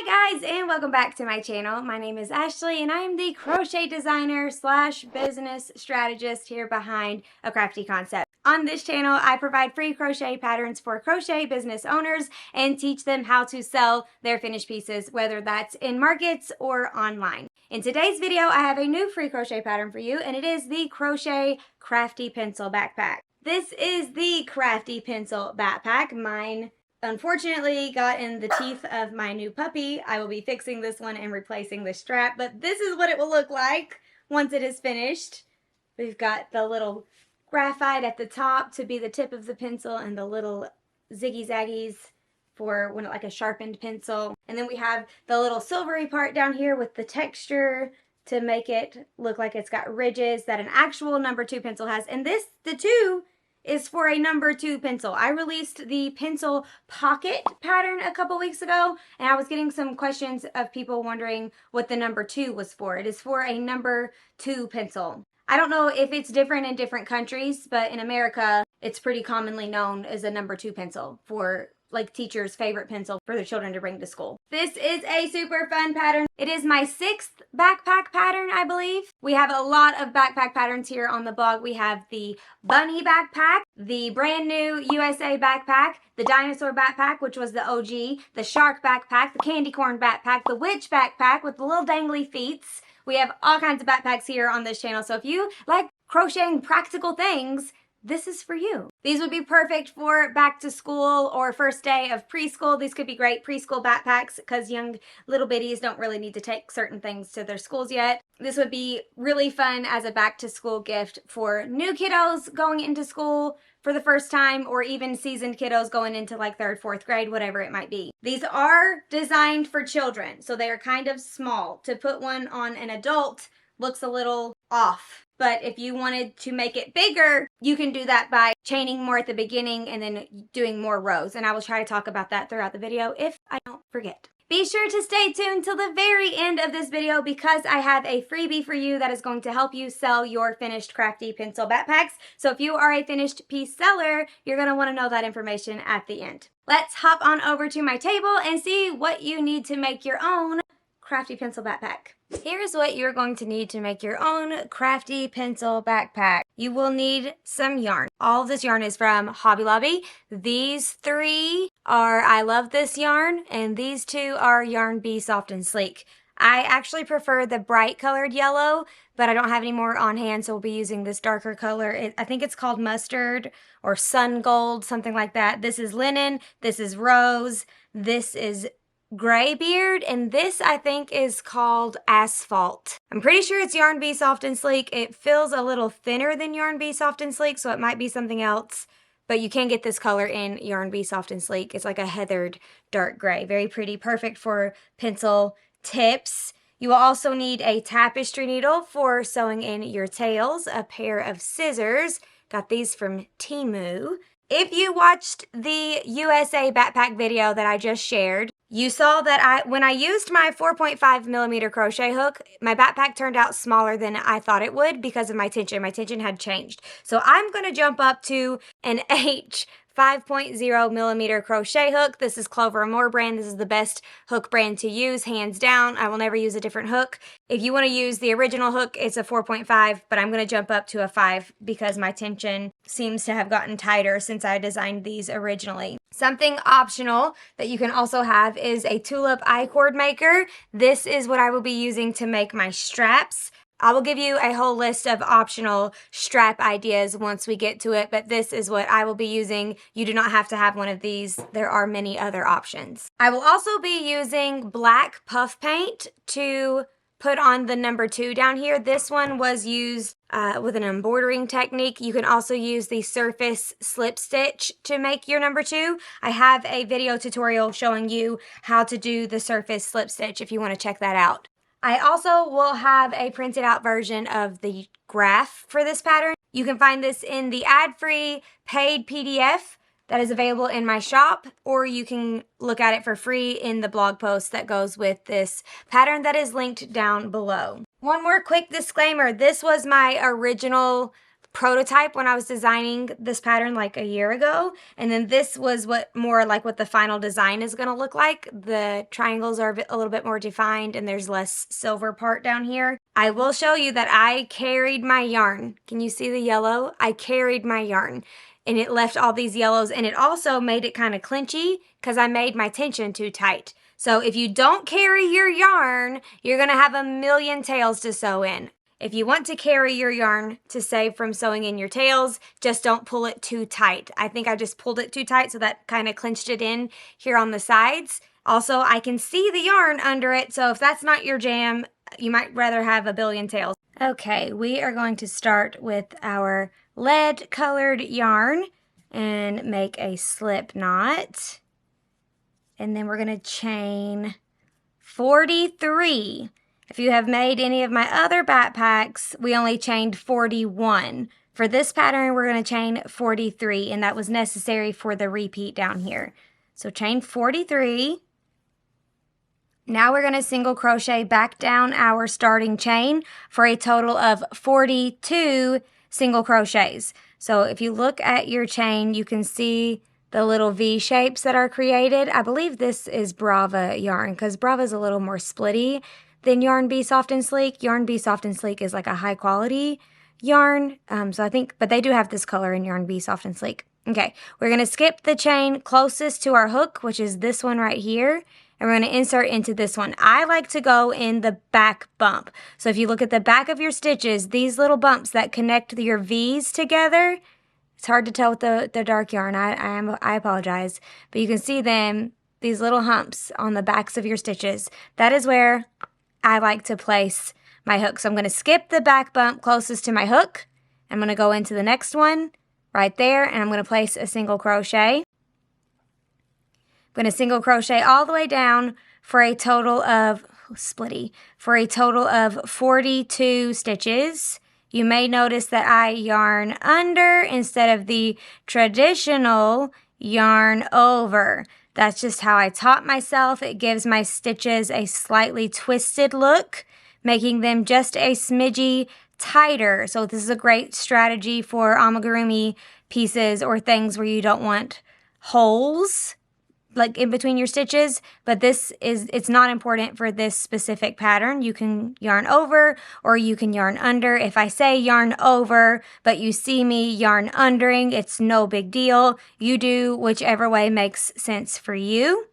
Hi guys, and welcome back to my channel. My name is Ashley and I am the crochet designer slash business strategist here behind A Crafty Concept. On this channel, I provide free crochet patterns for crochet business owners and teach them how to sell their finished pieces, whether that's in markets or online. In today's video, I have a new free crochet pattern for you, and it is the Crochet Crafty Pencil Backpack. This is the Crafty Pencil Backpack. Mine unfortunately got in the teeth of my new puppy. I will be fixing this one and replacing the strap, but this is what it will look like once it is finished. We've got the little graphite at the top to be the tip of the pencil and the little ziggy-zaggies for when like a sharpened pencil. And then we have the little silvery part down here with the texture to make it look like it's got ridges that an actual number 2 pencil has. And this, the 2, is for a number 2 pencil. I released the pencil pocket pattern a couple weeks ago, and I was getting some questions of people wondering what the number 2 was for. It is for a number 2 pencil. I don't know if it's different in different countries, but in America, it's pretty commonly known as a number 2 pencil for like teachers' favorite pencil for their children to bring to school. This is a super fun pattern. It is my 6th backpack pattern, I believe. We have a lot of backpack patterns here on the blog. We have the bunny backpack, the brand new USA backpack, the dinosaur backpack, which was the OG, the shark backpack, the candy corn backpack, the witch backpack with the little dangly feet. We have all kinds of backpacks here on this channel, so if you like crocheting practical things, this is for you. These would be perfect for back to school or first day of preschool. These could be great preschool backpacks because young little bitties don't really need to take certain things to their schools yet. This would be really fun as a back to school gift for new kiddos going into school for the first time, or even seasoned kiddos going into like 3rd, 4th grade, whatever it might be. These are designed for children, so they are kind of small. To put one on an adult looks a little off. But if you wanted to make it bigger, you can do that by chaining more at the beginning and then doing more rows. And I will try to talk about that throughout the video if I don't forget. Be sure to stay tuned till the very end of this video because I have a freebie for you that is going to help you sell your finished crafty pencil backpacks. So if you are a finished piece seller, you're going to want to know that information at the end. Let's hop on over to my table and see what you need to make your own crafty pencil backpack. Here's what you're going to need to make your own crafty pencil backpack. You will need some yarn. All of this yarn is from Hobby Lobby. These 3 are I Love This yarn, and these 2 are Yarn Bee Soft and Sleek. I actually prefer the bright colored yellow, but I don't have any more on hand, so we'll be using this darker color. I think it's called mustard or sun gold, something like that. This is linen, this is rose, this is Graybeard, and this I think is called Asphalt. I'm pretty sure it's Yarn Bee Soft and Sleek. It feels a little thinner than Yarn Bee Soft and Sleek, so it might be something else, but you can get this color in Yarn Bee Soft and Sleek. It's like a heathered dark gray. Very pretty, perfect for pencil tips. You will also need a tapestry needle for sewing in your tails, a pair of scissors. Got these from Temu. If you watched the USA backpack video that I just shared, you saw that when I used my 4.5mm crochet hook, my backpack turned out smaller than I thought it would because of my tension. My tension had changed. So I'm going to jump up to an H 5.0mm crochet hook. This is Clover & Moore brand. This is the best hook brand to use, hands down. I will never use a different hook. If you want to use the original hook, it's a 4.5, but I'm going to jump up to a 5 because my tension seems to have gotten tighter since I designed these originally. Something optional that you can also have is a tulip I-cord maker. This is what I will be using to make my straps. I will give you a whole list of optional strap ideas once we get to it, but this is what I will be using. You do not have to have one of these. There are many other options. I will also be using black puff paint to put on the number 2 down here. This one was used with an embroidering technique. You can also use the surface slip stitch to make your number 2. I have a video tutorial showing you how to do the surface slip stitch if you want to check that out. I also will have a printed out version of the graph for this pattern. You can find this in the ad-free paid PDF that is available in my shop, or you can look at it for free in the blog post that goes with this pattern that is linked down below. One more quick disclaimer. This was my original prototype when I was designing this pattern like a year ago, and then this was what the final design is going to look like. The triangles are a little bit more defined and there's less silver part down here. I will show you that I carried my yarn. Can you see the yellow? I carried my yarn and it left all these yellows, and it also made it kind of clinchy because I made my tension too tight. So if you don't carry your yarn, you're going to have a million tails to sew in. If you want to carry your yarn to save from sewing in your tails, just don't pull it too tight. I think I just pulled it too tight, so that kind of clinched it in here on the sides. Also, I can see the yarn under it, so if that's not your jam, you might rather have a billion tails. Okay, we are going to start with our lead colored yarn and make a slip knot. And then we're going to chain 43. If you have made any of my other backpacks, we only chained 41. For this pattern, we're going to chain 43, and that was necessary for the repeat down here. So chain 43. Now we're going to single crochet back down our starting chain for a total of 42 single crochets. So if you look at your chain, you can see the little V shapes that are created. I believe this is Brava yarn because Brava is a little more splitty than Yarn Bee Soft and Sleek. Yarn Bee Soft and Sleek is like a high quality yarn. So I think, but they do have this color in Yarn Bee Soft and Sleek. Okay, we're going to skip the chain closest to our hook, which is this one right here. And we're going to insert into this one. I like to go in the back bump. So if you look at the back of your stitches, these little bumps that connect your V's together, it's hard to tell with the dark yarn. I apologize. But you can see them, these little humps on the backs of your stitches. That is where I like to place my hook. So I'm going to skip the back bump closest to my hook. I'm going to go into the next one right there, and I'm going to place a single crochet. I'm going to single crochet all the way down for a total of, for a total of 42 stitches. You may notice that I yarn under instead of the traditional yarn over. That's just how I taught myself. It gives my stitches a slightly twisted look, making them just a smidgy tighter. So this is a great strategy for amigurumi pieces or things where you don't want holes like in between your stitches, but it's not important for this specific pattern. You can yarn over or you can yarn under. If I say yarn over, but you see me yarn undering, it's no big deal. You do whichever way makes sense for you.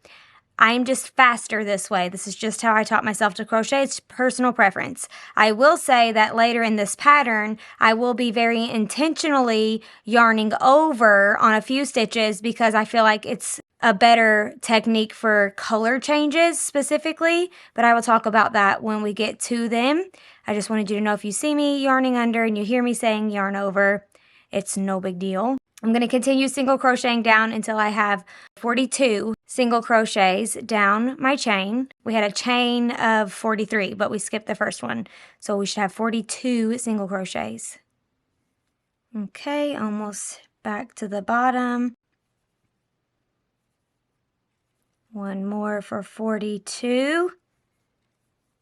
I'm just faster this way. This is just how I taught myself to crochet. It's personal preference. I will say that later in this pattern, I will be very intentionally yarning over on a few stitches because I feel like it's a better technique for color changes specifically, but I will talk about that when we get to them. I just wanted you to know if you see me yarning under and you hear me saying yarn over, it's no big deal. I'm going to continue single crocheting down until I have 42 single crochets down my chain. We had a chain of 43, but we skipped the first one. So we should have 42 single crochets. Okay, almost back to the bottom. One more for 42.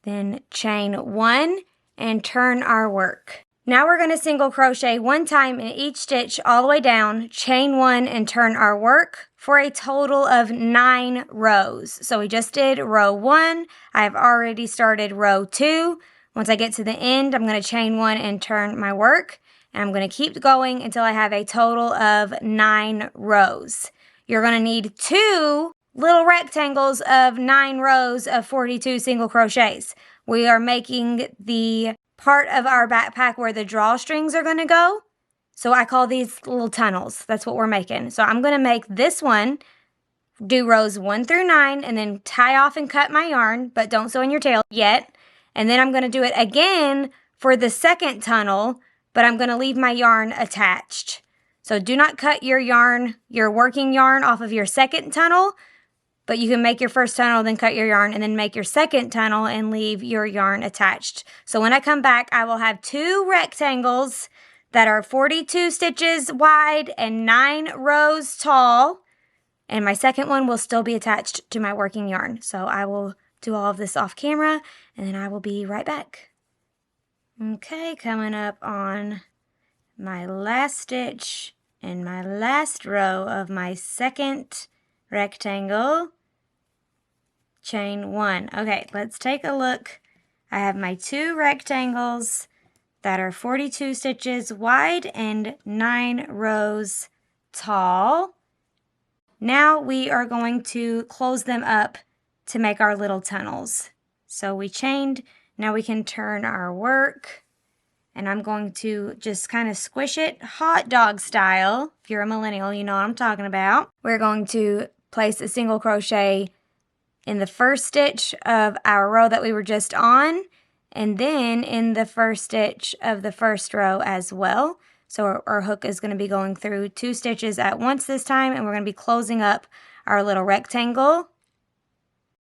Then chain 1 and turn our work. Now we're going to single crochet one time in each stitch all the way down, chain 1 and turn our work for a total of 9 rows. So we just did row 1. I've already started row 2. Once I get to the end, I'm going to chain 1 and turn my work. And I'm going to keep going until I have a total of 9 rows. You're going to need 2 little rectangles of 9 rows of 42 single crochets. We are making the part of our backpack where the drawstrings are going to go. So I call these little tunnels. That's what we're making. So I'm going to make this one, do rows 1 through 9, and then tie off and cut my yarn, but don't sew in your tail yet. And then I'm going to do it again for the second tunnel, but I'm going to leave my yarn attached. So do not cut your yarn, your working yarn off of your second tunnel, but you can make your first tunnel, then cut your yarn, and then make your second tunnel and leave your yarn attached. So when I come back, I will have 2 rectangles that are 42 stitches wide and 9 rows tall. And my second one will still be attached to my working yarn. So I will do all of this off camera, and then I will be right back. Okay, coming up on my last stitch in my last row of my second rectangle, chain 1. Okay, let's take a look. I have my 2 rectangles that are 42 stitches wide and 9 rows tall. Now we are going to close them up to make our little tunnels. So we chained, now we can turn our work, and I'm going to just kind of squish it hot dog style. If you're a millennial, you know what I'm talking about. We're going to place a single crochet in the first stitch of our row that we were just on, and then in the first stitch of the first row as well. So our hook is going to be going through 2 stitches at once this time, and we're going to be closing up our little rectangle.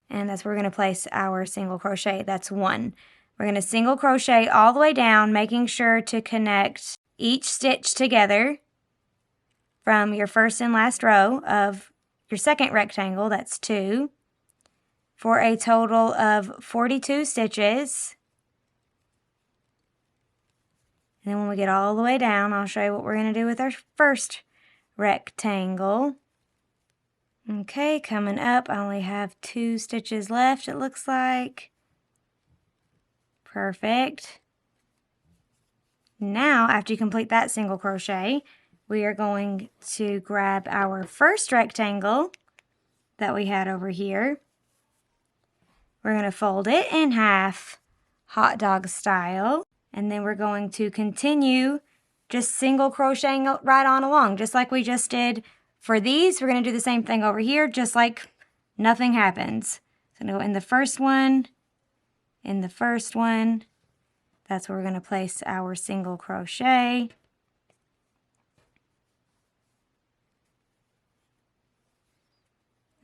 And that's where we're going to place our single crochet. That's 1. We're going to single crochet all the way down, making sure to connect each stitch together from your first and last row of your second rectangle. That's 2. For a total of 42 stitches. And then when we get all the way down, I'll show you what we're going to do with our first rectangle. Okay, coming up, I only have 2 stitches left, it looks like. Perfect. Now, after you complete that single crochet, we are going to grab our first rectangle that we had over here. We're going to fold it in half, hot dog style. And then we're going to continue just single crocheting right on along, just like we just did for these. We're going to do the same thing over here, just like nothing happens. So go in the first one, in the first one. That's where we're going to place our single crochet.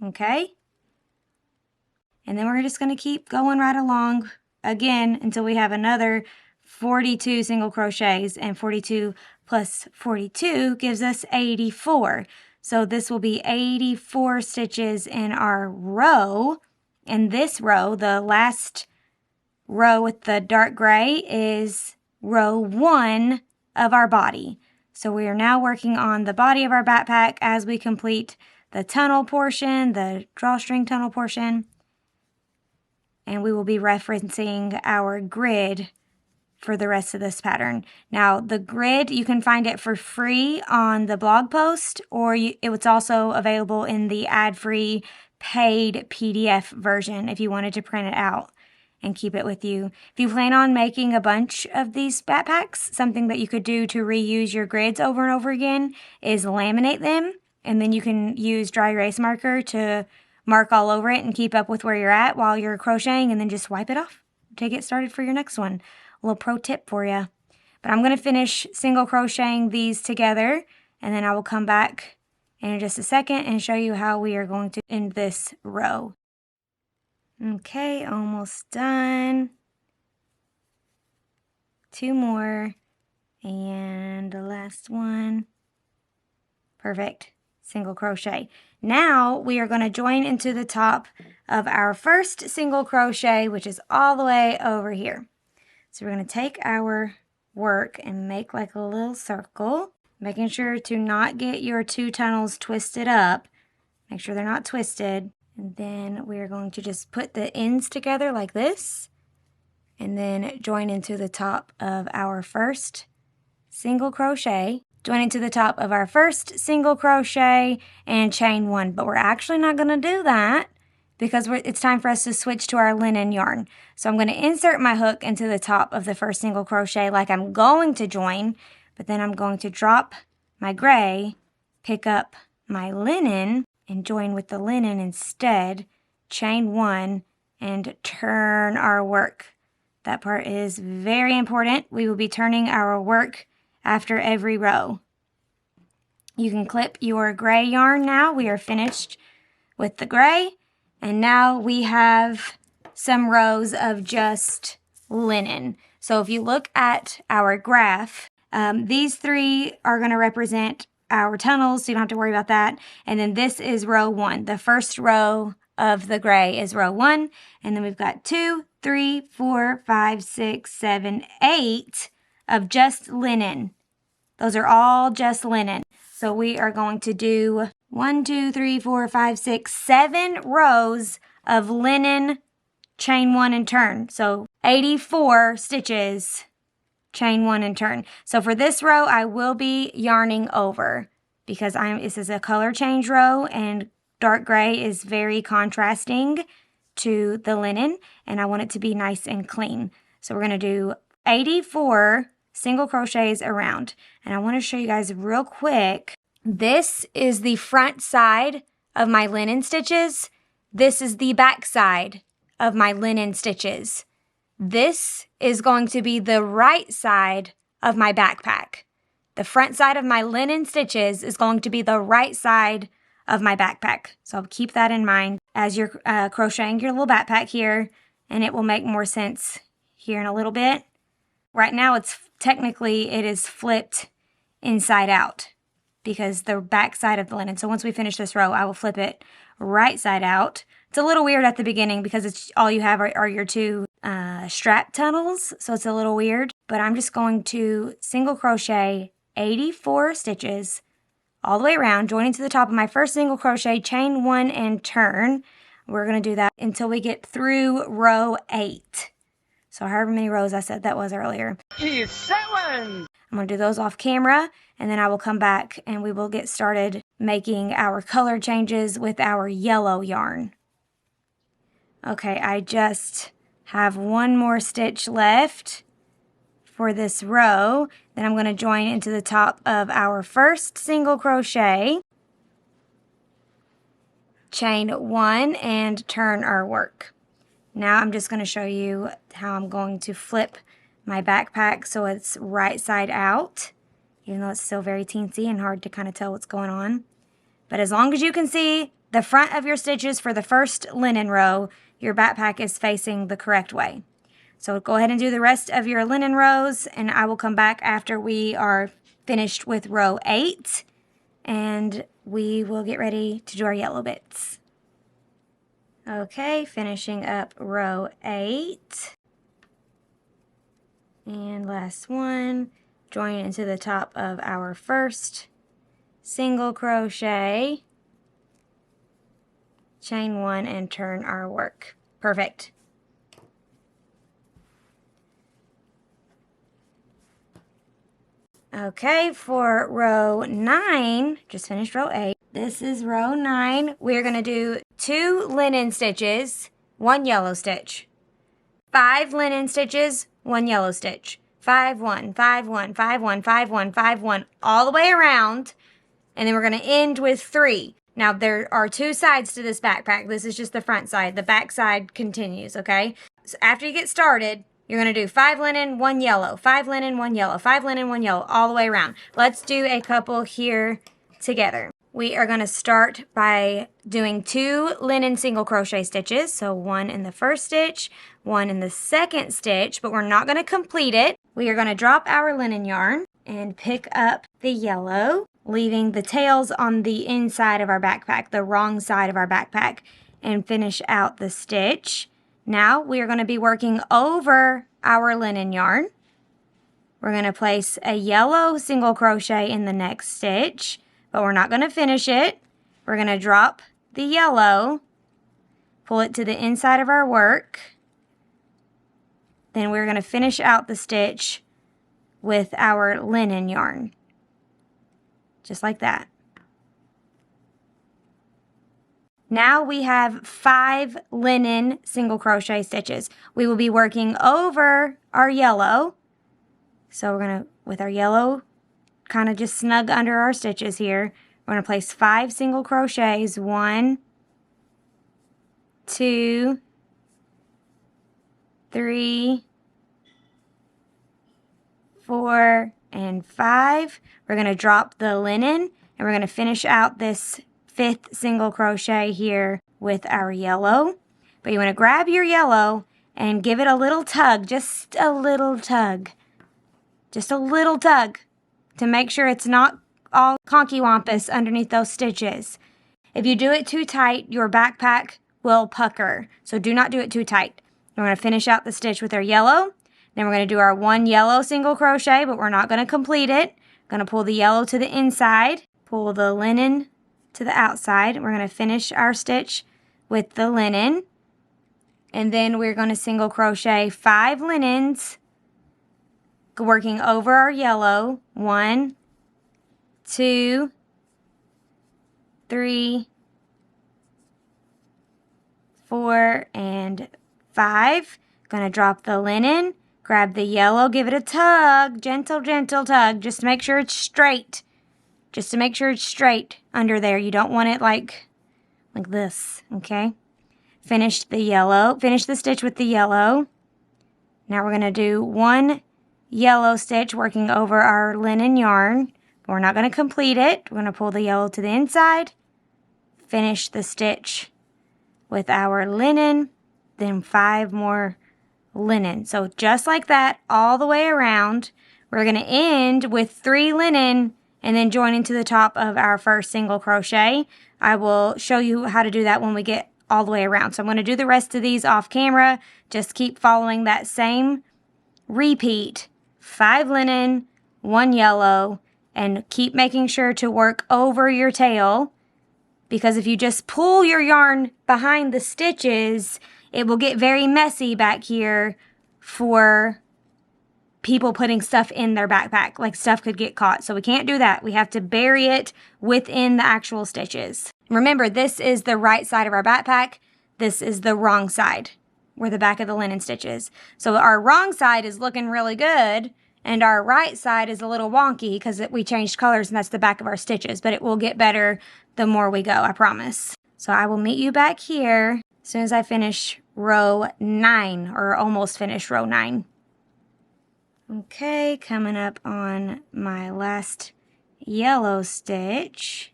Okay. And then we're just going to keep going right along again until we have another 42 single crochets, and 42 plus 42 gives us 84. So this will be 84 stitches in our row. And this row, the last row with the dark gray, is row 1 of our body. So we are now working on the body of our backpack as we complete the tunnel portion, the drawstring tunnel portion. And we will be referencing our grid for the rest of this pattern. Now, the grid, you can find it for free on the blog post, or it's also available in the ad-free paid PDF version if you wanted to print it out and keep it with you. If you plan on making a bunch of these backpacks, something that you could do to reuse your grids over and over again is laminate them, and then you can use dry erase marker to mark all over it and keep up with where you're at while you're crocheting, and then just wipe it off to get started for your next one. A little pro tip for you. But I'm going to finish single crocheting these together, and then I will come back in just a second and show you how we are going to end this row. Okay, almost done. 2 more, and the last one. Perfect. Single crochet. Now we are going to join into the top of our first single crochet, which is all the way over here. So we're going to take our work and make like a little circle, making sure to not get your 2 tunnels twisted up. Make sure they're not twisted. And then we're going to just put the ends together like this, and then join into the top of our first single crochet. Join into the top of our first single crochet and chain 1. But we're actually not going to do that because it's time for us to switch to our linen yarn. So I'm going to insert my hook into the top of the first single crochet like I'm going to join, but then I'm going to drop my gray, pick up my linen, and join with the linen instead, chain 1, and turn our work. That part is very important. We will be turning our work after every row. You can clip your gray yarn now. We are finished with the gray. And now we have some rows of just linen. So if you look at our graph, these 3 are going to represent our tunnels, so you don't have to worry about that. And then this is row 1. The first row of the gray is row 1. And then we've got 2, 3, 4, 5, 6, 7, 8 of just linen. Those are all just linen. So we are going to do 1, 2, 3, 4, 5, 6, 7 rows of linen, chain 1 and turn. So 84 stitches, chain 1 and turn. So for this row, I will be yarning over because this is a color change row and dark gray is very contrasting to the linen and I want it to be nice and clean. So we're going to do 84 single crochets around. And I want to show you guys real quick. This is the front side of my linen stitches. This is the back side of my linen stitches. This is going to be the right side of my backpack. The front side of my linen stitches is going to be the right side of my backpack. So keep that in mind as you're crocheting your little backpack here, and it will make more sense here in a little bit. Right now it is flipped inside out because the back side of the linen. So once we finish this row, I will flip it right side out. It's a little weird at the beginning because it's all you have are your two strap tunnels. So it's a little weird, but I'm just going to single crochet 84 stitches all the way around, joining to the top of my first single crochet, chain 1 and turn. We're going to do that until we get through row 8. So however many rows I said that was earlier. 7! I'm going to do those off camera, and then I will come back and we will get started making our color changes with our yellow yarn. Okay, I just have one more stitch left for this row. Then I'm going to join into the top of our first single crochet, chain 1 and turn our work. Now I'm just going to show you how I'm going to flip my backpack so it's right side out, even though it's still very teensy and hard to kind of tell what's going on. But as long as you can see the front of your stitches for the first linen row, your backpack is facing the correct way. So go ahead and do the rest of your linen rows, and I will come back after we are finished with row 8, and we will get ready to do our yellow bits. Okay, finishing up row 8. And last one, join into the top of our first single crochet, chain 1 and turn our work. Perfect. Okay, for row 9, just finished row 8. This is row 9. We're going to do 2 linen stitches, 1 yellow stitch. 5 linen stitches, 1 yellow stitch. 5, 1, 5, 1, 5, 1, 5, 1, 5, 1, all the way around. And then we're going to end with 3. Now, there are 2 sides to this backpack. This is just the front side. The back side continues, okay? So after you get started, you're going to do 5 linen, 1 yellow, 5 linen, 1 yellow, 5 linen, 1 yellow, all the way around. Let's do a couple here together. We are going to start by doing 2 linen single crochet stitches. So 1 in the first stitch, 1 in the second stitch, but we're not going to complete it. We are going to drop our linen yarn and pick up the yellow, leaving the tails on the inside of our backpack, the wrong side of our backpack, and finish out the stitch. Now we are going to be working over our linen yarn. We're going to place a yellow single crochet in the next stitch, but we're not going to finish it. We're going to drop the yellow, pull it to the inside of our work. Then we're going to finish out the stitch with our linen yarn, just like that. Now we have 5 linen single crochet stitches. We will be working over our yellow. So we're going to, with our yellow kind of just snug under our stitches here, we're going to place 5 single crochets. 1, 2, 3, 4, and 5. We're going to drop the linen, and we're going to finish out this 5th single crochet here with our yellow. But you want to grab your yellow and give it a little tug, just a little tug. Just a little tug to make sure it's not all conky-wampus underneath those stitches. If you do it too tight, your backpack will pucker. So do not do it too tight. We're going to finish out the stitch with our yellow. Then we're going to do our 1 yellow single crochet, but we're not going to complete it. Gonna pull the yellow to the inside, pull the linen to the outside. We're gonna finish our stitch with the linen, and then we're gonna single crochet 5 linens, working over our yellow. 1, 2, 3, 4, and 5. Gonna drop the linen, grab the yellow, give it a tug, gentle tug, just to make sure it's straight. Just to make sure it's straight under there. You don't want it like this, okay? Finish the yellow, finish the stitch with the yellow. Now we're gonna do 1 yellow stitch working over our linen yarn. We're not gonna complete it. We're gonna pull the yellow to the inside, finish the stitch with our linen, then 5 more linen. So just like that all the way around. We're going to end with 3 linen and then join into the top of our first single crochet. I will show you how to do that when we get all the way around. So I'm going to do the rest of these off camera. Just keep following that same repeat. 5 linen, 1 yellow, and keep making sure to work over your tail, because if you just pull your yarn behind the stitches, it will get very messy back here for people putting stuff in their backpack. Like, stuff could get caught. So we can't do that. We have to bury it within the actual stitches. Remember, this is the right side of our backpack. This is the wrong side, where the back of the linen stitches. So our wrong side is looking really good, and our right side is a little wonky because we changed colors, and that's the back of our stitches. But it will get better the more we go, I promise. So I will meet you back here as soon as I finish row 9, or almost finish row 9. Okay, coming up on my last yellow stitch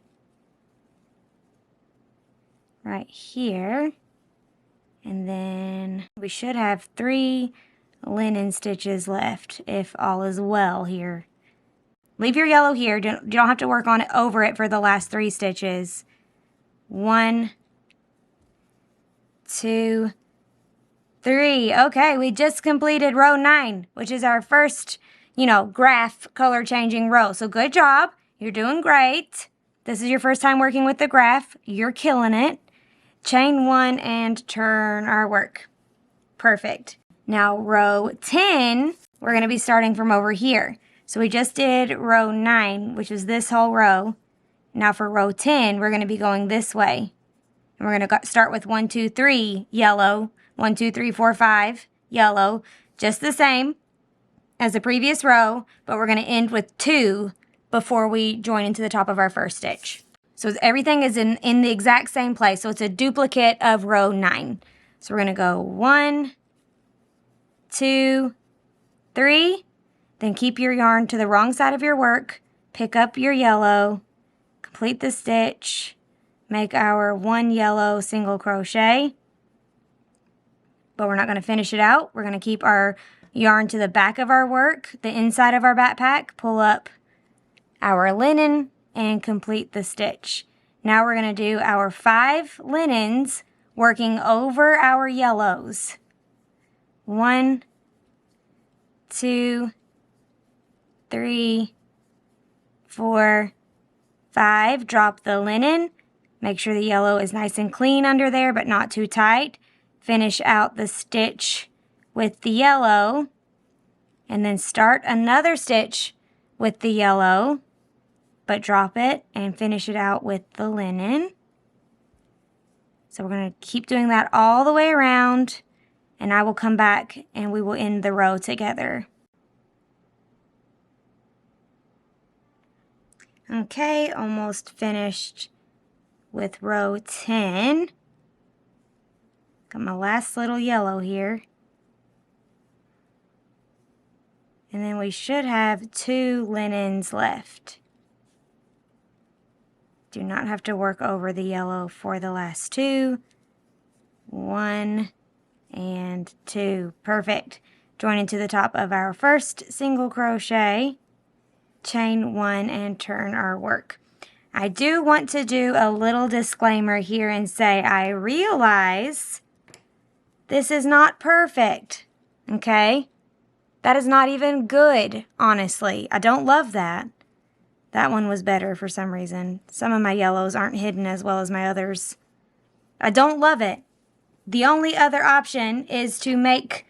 right here. And then we should have 3 linen stitches left if all is well here. Leave your yellow here. You don't have to work on it over it for the last 3 stitches. 1, 2, 3. Okay, we just completed row 9, which is our first, graph color changing row. So good job. You're doing great. This is your first time working with the graph. You're killing it. Chain 1 and turn our work. Perfect. Now row 10, we're going to be starting from over here. So we just did row 9, which is this whole row. Now for row 10, we're going to be going this way. And we're going to start with 1, 2, 3, yellow. 1, 2, 3, 4, 5, yellow. Just the same as the previous row, but we're going to end with 2 before we join into the top of our first stitch. So everything is in the exact same place. So it's a duplicate of row 9. So we're going to go 1, 2, 3. Then keep your yarn to the wrong side of your work. Pick up your yellow. Complete the stitch. Make our 1 yellow single crochet. But we're not going to finish it out. We're going to keep our yarn to the back of our work, the inside of our backpack, pull up our linen, and complete the stitch. Now we're going to do our 5 linens working over our yellows. 1, 2, 3, 4, 5. Drop the linen. Make sure the yellow is nice and clean under there, but not too tight. Finish out the stitch with the yellow, and then start another stitch with the yellow, but drop it and finish it out with the linen. So we're going to keep doing that all the way around, and I will come back and we will end the row together. Okay, almost finished with row 10. Got my last little yellow here. And then we should have 2 linens left. Do not have to work over the yellow for the last 2. 1 and 2. Perfect. Join into the top of our first single crochet. Chain 1 and turn our work. I do want to do a little disclaimer here and say I realize this is not perfect, okay? That is not even good, honestly. I don't love that. That one was better for some reason. Some of my yellows aren't hidden as well as my others. I don't love it. The only other option is to make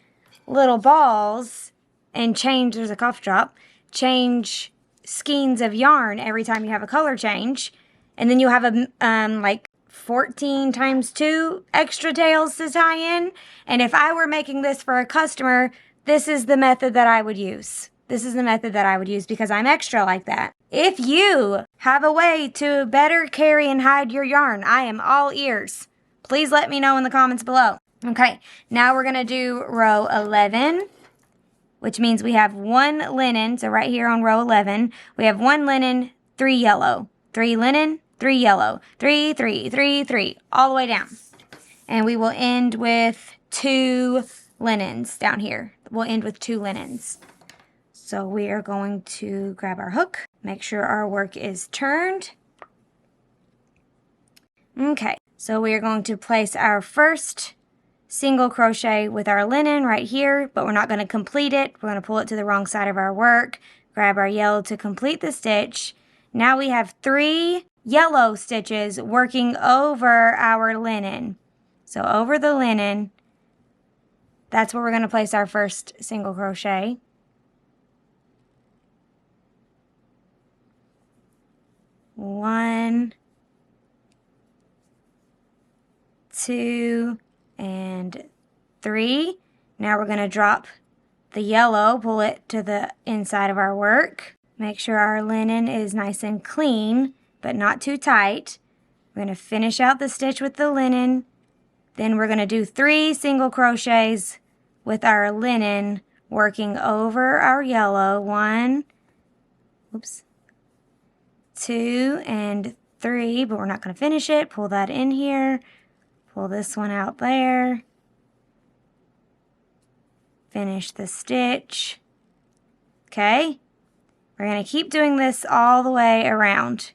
little balls and change, there's a cough drop, change skeins of yarn every time you have a color change. And then you have a, like 14 times 2 extra tails to tie in. And if I were making this for a customer, this is the method that I would use. This is the method that I would use because I'm extra like that. If you have a way to better carry and hide your yarn, I am all ears. Please let me know in the comments below. Okay, now we're gonna do row 11, which means we have 1 linen. So right here on row 11, we have 1 linen, 3 yellow, 3 linen, 3 yellow, 3, 3, 3, 3, all the way down. And we will end with 2 linens down here. We'll end with 2 linens. So we are going to grab our hook, make sure our work is turned. Okay, so we are going to place our first single crochet with our linen right here, but we're not going to complete it. We're going to pull it to the wrong side of our work, grab our yellow to complete the stitch. Now we have 3 yellow stitches working over our linen. So over the linen, that's where we're going to place our first single crochet. 1, 2, and 3. Now we're going to drop the yellow, pull it to the inside of our work. Make sure our linen is nice and clean, but not too tight. We're going to finish out the stitch with the linen. Then we're going to do 3 single crochets with our linen working over our yellow. 1, oops, 2, and 3, but we're not going to finish it. Pull that in here. Pull this one out there. Finish the stitch. Okay. We're going to keep doing this all the way around.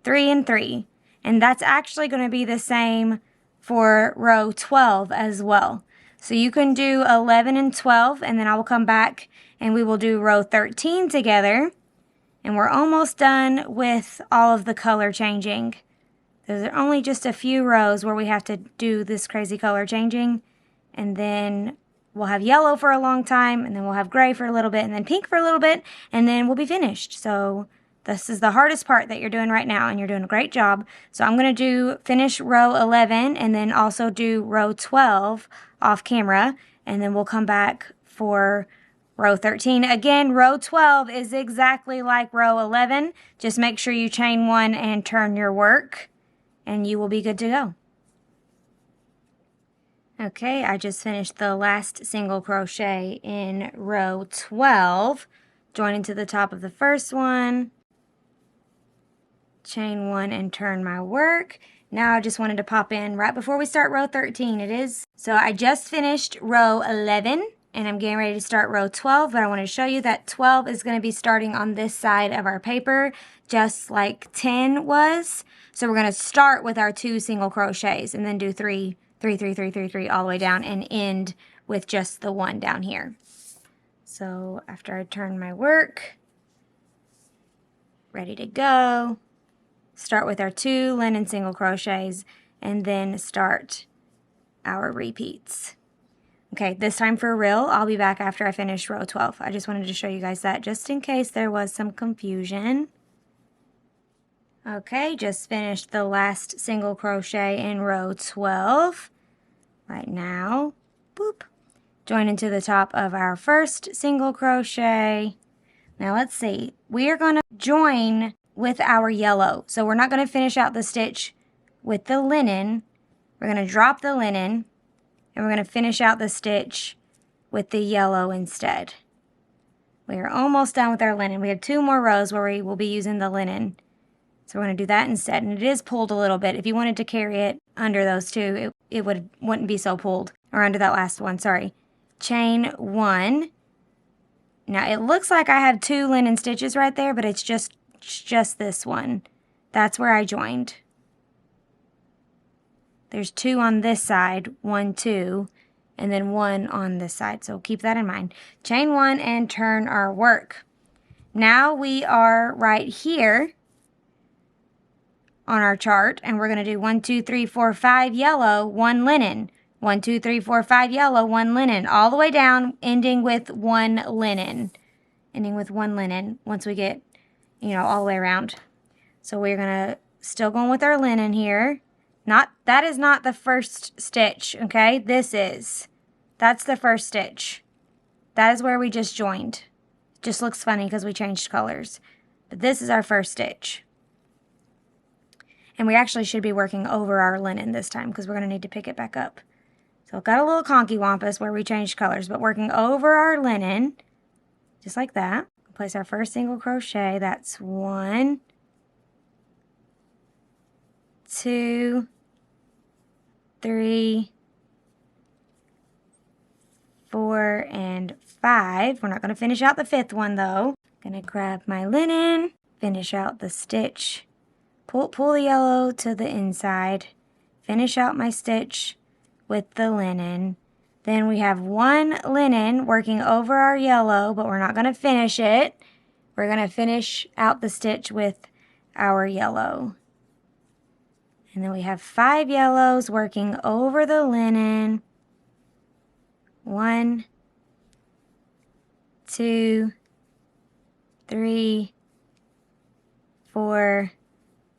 3 and 3. And that's actually going to be the same for row 12 as well. So you can do 11 and 12, and then I will come back and we will do row 13 together. And we're almost done with all of the color changing. There's only just a few rows where we have to do this crazy color changing. And then we'll have yellow for a long time, and then we'll have gray for a little bit, and then pink for a little bit, and then we'll be finished. So this is the hardest part that you're doing right now, and you're doing a great job. So I'm going to finish row 11, and then also do row 12 off camera, and then we'll come back for row 13. Again, row 12 is exactly like row 11. Just make sure you chain 1 and turn your work, and you will be good to go. Okay, I just finished the last single crochet in row 12. Join into the top of the first one, chain 1 and turn my work. Now I just wanted to pop in right before we start row 13. It is. So I just finished row 11 and I'm getting ready to start row 12, but I want to show you that 12 is going to be starting on this side of our paper, just like 10 was. So we're going to start with our 2 single crochets and then do 3, 3, 3, 3, 3, 3 all the way down and end with just the 1 down here. So after I turn my work, ready to go, start with our 2 linen single crochets and then start our repeats. Okay, this time for real, I'll be back after I finish row 12. I just wanted to show you guys that just in case there was some confusion. Okay, just finished the last single crochet in row 12. Right now, boop, join into the top of our first single crochet. Now let's see, we are going to join with our yellow. So we're not going to finish out the stitch with the linen. We're going to drop the linen and we're going to finish out the stitch with the yellow instead. We are almost done with our linen. We have 2 more rows where we will be using the linen. So we're going to do that instead. And it is pulled a little bit. If you wanted to carry it under those 2, it wouldn't be so pulled. Or under that last one, sorry. Chain 1. Now it looks like I have 2 linen stitches right there, but it's just this one. That's where I joined. There's 2 on this side, 1, 2, and then 1 on this side. So keep that in mind. Chain 1 and turn our work. Now we are right here on our chart, and we're going to do 1, 2, 3, 4, 5 yellow, 1 linen. 1, 2, 3, 4, 5 yellow, 1 linen. All the way down, ending with 1 linen. Ending with 1 linen once we get, you know, all the way around. So we're going to still going with our linen here. That is not the first stitch, okay? That's the first stitch. That is where we just joined. Just looks funny because we changed colors. But this is our first stitch. And we actually should be working over our linen this time because we're going to need to pick it back up. So got a little conky wampus where we changed colors, but working over our linen, just like that. Place our first single crochet. That's 1, 2, 3, 4, and 5. We're not going to finish out the 5th one though. Gonna grab my linen, finish out the stitch, pull the yellow to the inside, finish out my stitch with the linen. Then we have 1 linen working over our yellow, but we're not going to finish it. We're going to finish out the stitch with our yellow. And then we have 5 yellows working over the linen. 1, 2, 3, 4,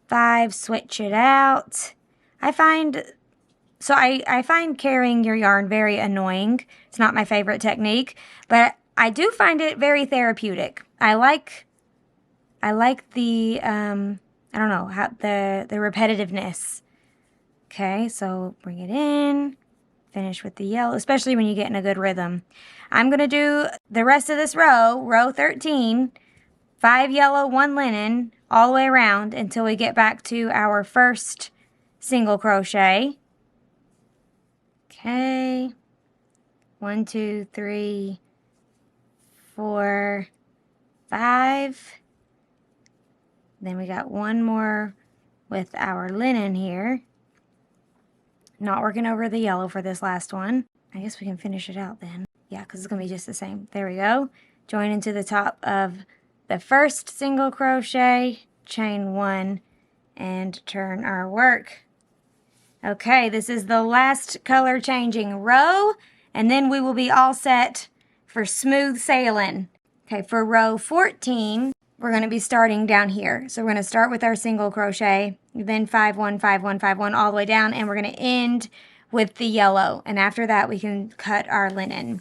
5. Switch it out. I find carrying your yarn very annoying. It's not my favorite technique, but I do find it very therapeutic. I like the I don't know, how the repetitiveness. Okay, so bring it in, finish with the yellow, especially when you get in a good rhythm. I'm going to do the rest of this row 13, 5 yellow, 1 linen, all the way around until we get back to our first single crochet. Okay, 1, 2, 3, 4, 5. Then we got 1 more with our linen here. Not working over the yellow for this last one. I guess we can finish it out then. Yeah, because it's going to be just the same. There we go. Join into the top of the first single crochet, chain 1, and turn our work. Okay, this is the last color changing row, and then we will be all set for smooth sailing. Okay, for row 14, we're going to be starting down here. So we're going to start with our single crochet, then 5, 1, 5, 1, 5, 1 all the way down, and we're going to end with the yellow. And after that, we can cut our linen.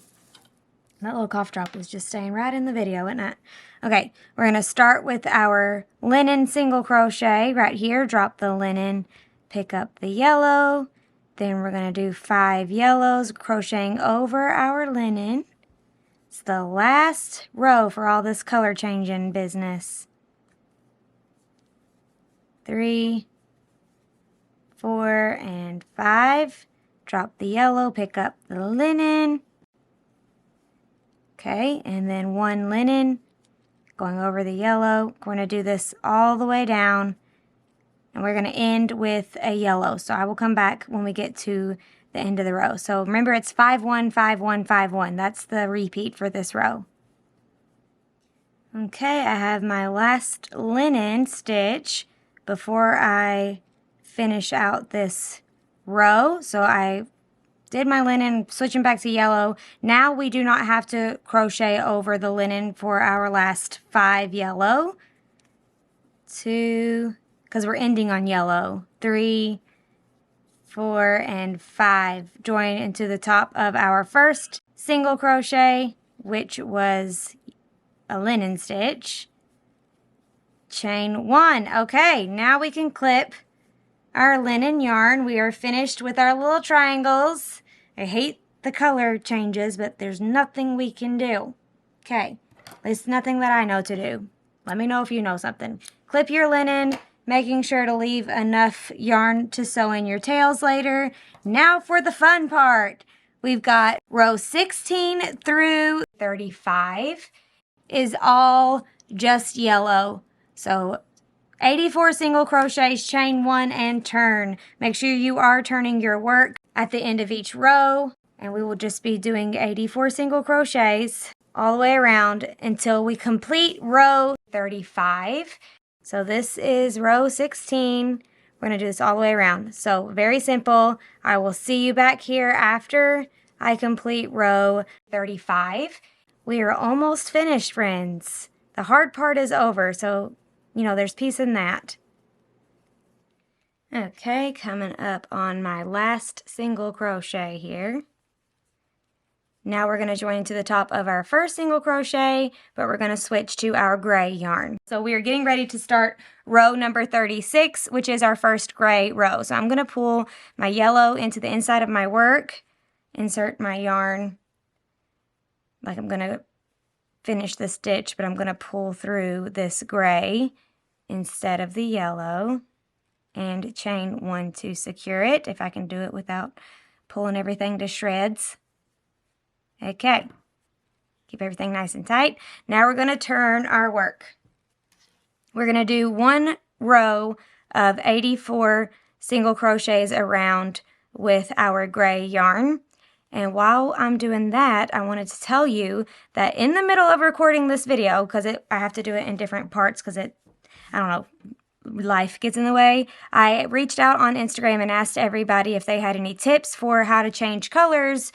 That little cough drop is just staying right in the video, isn't it? Okay, we're going to start with our linen single crochet right here. Drop the linen, pick up the yellow. Then we're going to do 5 yellows, crocheting over our linen. It's the last row for all this color changing business. 3, 4, and 5. Drop the yellow, pick up the linen. Okay, and then 1 linen going over the yellow. We're going to do this all the way down, and we're going to end with a yellow. So I will come back when we get to the end of the row. So remember, it's 5, 1, 5, 1, 5, 1. That's the repeat for this row. Okay, I have my last linen stitch before I finish out this row. So I did my linen, switching back to yellow. Now we do not have to crochet over the linen for our last 5 yellow. 2, because we're ending on yellow. 3, 4, and 5. Join into the top of our first single crochet, which was a linen stitch. Chain 1. Okay, now we can clip our linen yarn. We are finished with our little triangles. I hate the color changes, but there's nothing we can do. Okay, at least nothing that I know to do. Let me know if you know something. Clip your linen, making sure to leave enough yarn to sew in your tails later. Now for the fun part. We've got row 16 through 35 is all just yellow. So 84 single crochets, chain 1, and turn. Make sure you are turning your work at the end of each row, and we will just be doing 84 single crochets. all the way around until we complete row 35. So this is row 16. We're going to do this all the way around. So very simple. I will see you back here after I complete row 35. We are almost finished, friends. The hard part is over, so, you know, there's peace in that. Okay, coming up on my last single crochet here. Now we're going to join to the top of our first single crochet, but we're going to switch to our gray yarn. So we are getting ready to start row number 36, which is our first gray row. So I'm going to pull my yellow into the inside of my work, insert my yarn, like I'm going to finish the stitch, but I'm going to pull through this gray instead of the yellow, and chain 1 to secure it, if I can do it without pulling everything to shreds. Okay, keep everything nice and tight. Now we're going to turn our work. We're going to do 1 row of 84 single crochets around with our gray yarn. And while I'm doing that, I wanted to tell you that in the middle of recording this video, because I have to do it in different parts because I don't know, life gets in the way, I reached out on Instagram and asked everybody if they had any tips for how to change colors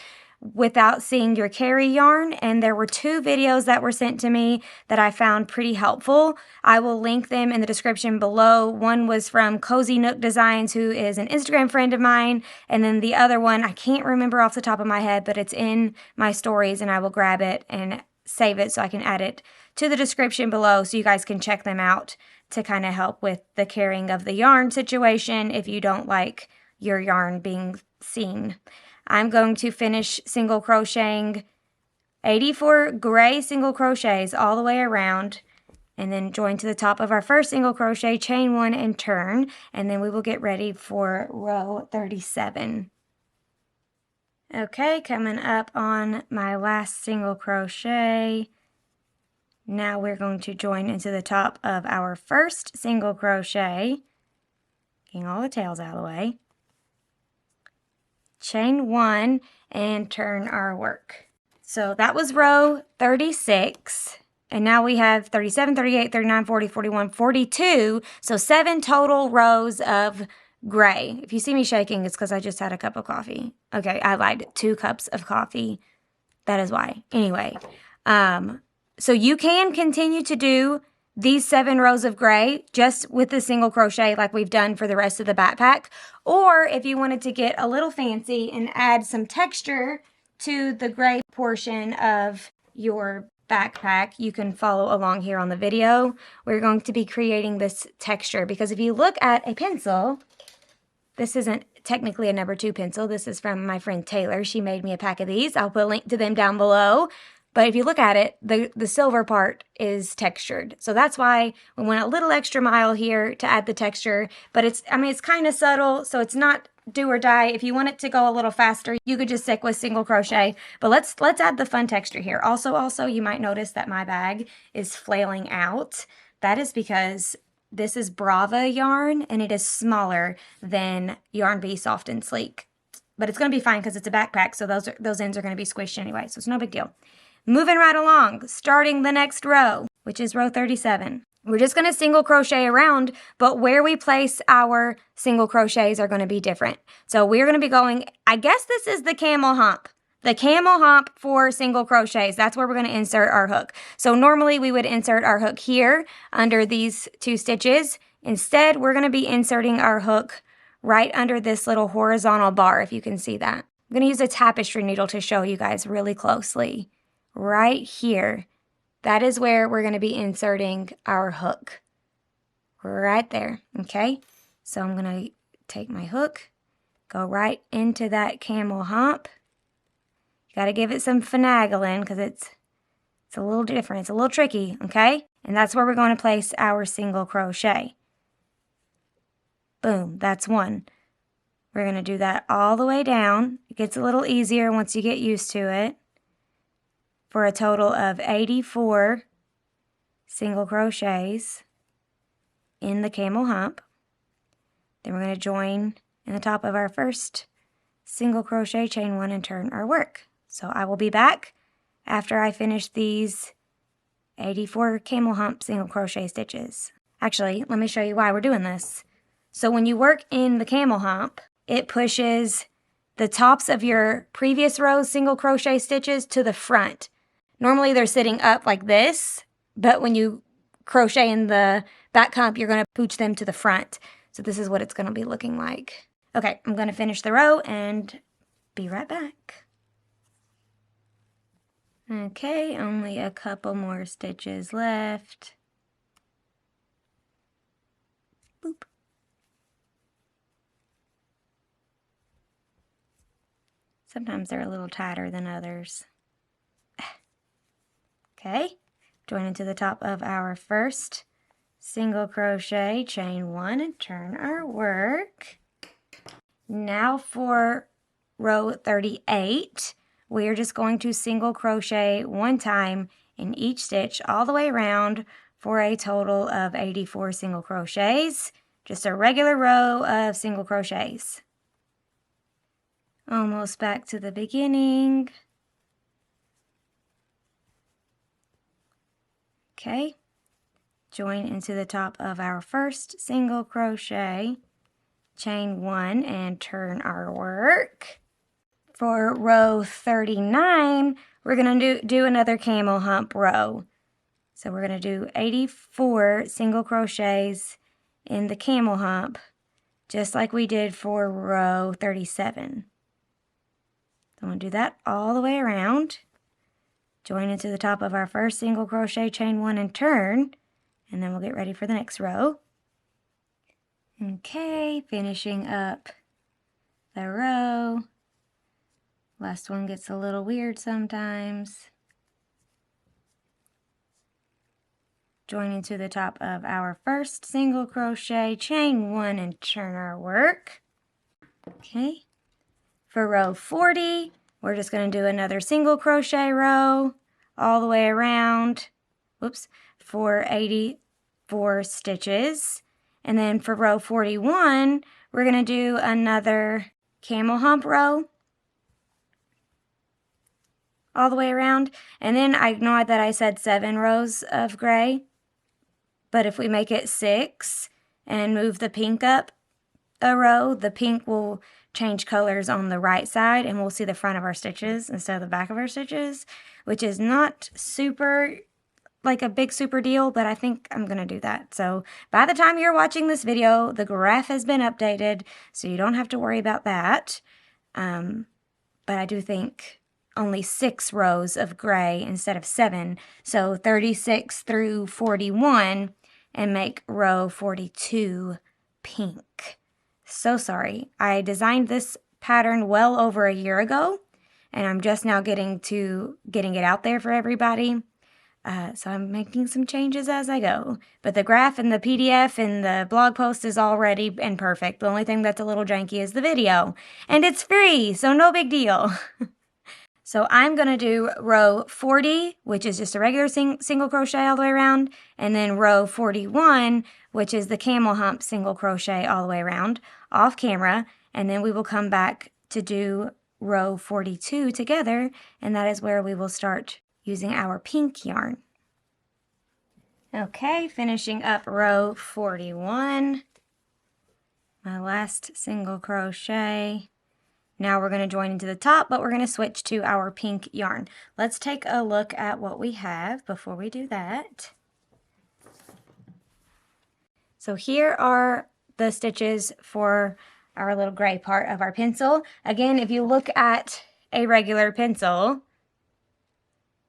without seeing your carry yarn, and there were 2 videos that were sent to me that I found pretty helpful. I will link them in the description below. One was from Cozy Nook Designs, who is an Instagram friend of mine, and then the other one, I can't remember off the top of my head, but it's in my stories, and I will grab it and save it so I can add it to the description below so you guys can check them out to kind of help with the carrying of the yarn situation if you don't like your yarn being seen. I'm going to finish single crocheting 84 gray single crochets all the way around, and then join to the top of our first single crochet, chain 1 and turn, and then we will get ready for row 37. Okay, coming up on my last single crochet. Now we're going to join into the top of our first single crochet, getting all the tails out of the way. Chain 1 and turn our work. So that was row 36, and now we have 37, 38, 39, 40, 41, 42, so 7 total rows of gray. If you see me shaking, it's because I just had a cup of coffee. Okay, I lied, 2 cups of coffee. That is why. Anyway, so you can continue to do these 7 rows of gray just with the single crochet like we've done for the rest of the backpack. Or if you wanted to get a little fancy and add some texture to the gray portion of your backpack, you can follow along here on the video. We're going to be creating this texture because if you look at a pencil, this isn't technically a number 2 pencil. This is from my friend Taylor. She made me a pack of these. I'll put a link to them down below. But if you look at it, the silver part is textured. So that's why we went a little extra mile here to add the texture. But it's kind of subtle, so it's not do or die. If you want it to go a little faster, you could just stick with single crochet. But let's add the fun texture here. Also, you might notice that my bag is flailing out. That is because this is Brava yarn, and it is smaller than Yarn Bee Soft and Sleek. But it's going to be fine because it's a backpack, so those ends are going to be squished anyway, so it's no big deal. Moving right along, starting the next row, which is row 37. We're just going to single crochet around, but where we place our single crochets are going to be different. So we're going to be going, I guess this is the camel hump. The camel hump for single crochets, that's where we're going to insert our hook. So normally we would insert our hook here under these 2 stitches. Instead, we're going to be inserting our hook right under this little horizontal bar, if you can see that. I'm going to use a tapestry needle to show you guys really closely. Right here, that is where we're going to be inserting our hook. Right there, okay? So I'm going to take my hook, go right into that camel hump. You got to give it some finagling because it's a little different. It's a little tricky, okay? And that's where we're going to place our single crochet. Boom, that's 1. We're going to do that all the way down. It gets a little easier once you get used to it. For a total of 84 single crochets in the camel hump. Then we're going to join in the top of our first single crochet, chain 1, and turn our work. So I will be back after I finish these 84 camel hump single crochet stitches. Actually, let me show you why we're doing this. So when you work in the camel hump, it pushes the tops of your previous row's single crochet stitches to the front. Normally they're sitting up like this, but when you crochet in the back hump, you're going to pooch them to the front. So this is what it's going to be looking like. Okay, I'm going to finish the row and be right back. Okay, only a couple more stitches left. Boop. Sometimes they're a little tighter than others. Okay, join into the top of our first single crochet, chain 1 and turn our work. Now for row 38, we are just going to single crochet 1 time in each stitch all the way around for a total of 84 single crochets. Just a regular row of single crochets. Almost back to the beginning. Okay, join into the top of our first single crochet, chain 1 and turn our work. For row 39, we're going to do another camel hump row. So we're going to do 84 single crochets in the camel hump, just like we did for row 37. So I'm going to do that all the way around. Join into the top of our first single crochet, chain 1 and turn, and then we'll get ready for the next row. Okay, finishing up the row. Last one gets a little weird sometimes. Join into the top of our first single crochet, chain 1 and turn our work. Okay, for row 40, we're just going to do another single crochet row all the way around, for 84 stitches. And then for row 41, we're going to do another camel hump row all the way around. And then I know that I said 7 rows of gray, but if we make it 6 and move the pink up a row, the pink will change colors on the right side and we'll see the front of our stitches instead of the back of our stitches, which is not super, like a big super deal, but I think I'm going to do that. So by the time you're watching this video, the graph has been updated, so you don't have to worry about that. But I do think only 6 rows of gray instead of 7, so 36 through 41, and make row 42 pink. So sorry. I designed this pattern well over a year ago, and I'm just now getting it out there for everybody. So I'm making some changes as I go. But the graph and the PDF and the blog post is all ready and perfect. The only thing that's a little janky is the video. And it's free, so no big deal. So I'm going to do row 40, which is just a regular single crochet all the way around, and then row 41, which is the camel hump single crochet all the way around, off camera, and then we will come back to do row 42 together, and that is where we will start using our pink yarn. Okay, finishing up row 41, my last single crochet. Now we're going to join into the top, but we're going to switch to our pink yarn. Let's take a look at what we have before we do that. So here are the stitches for our little gray part of our pencil. Again, if you look at a regular pencil,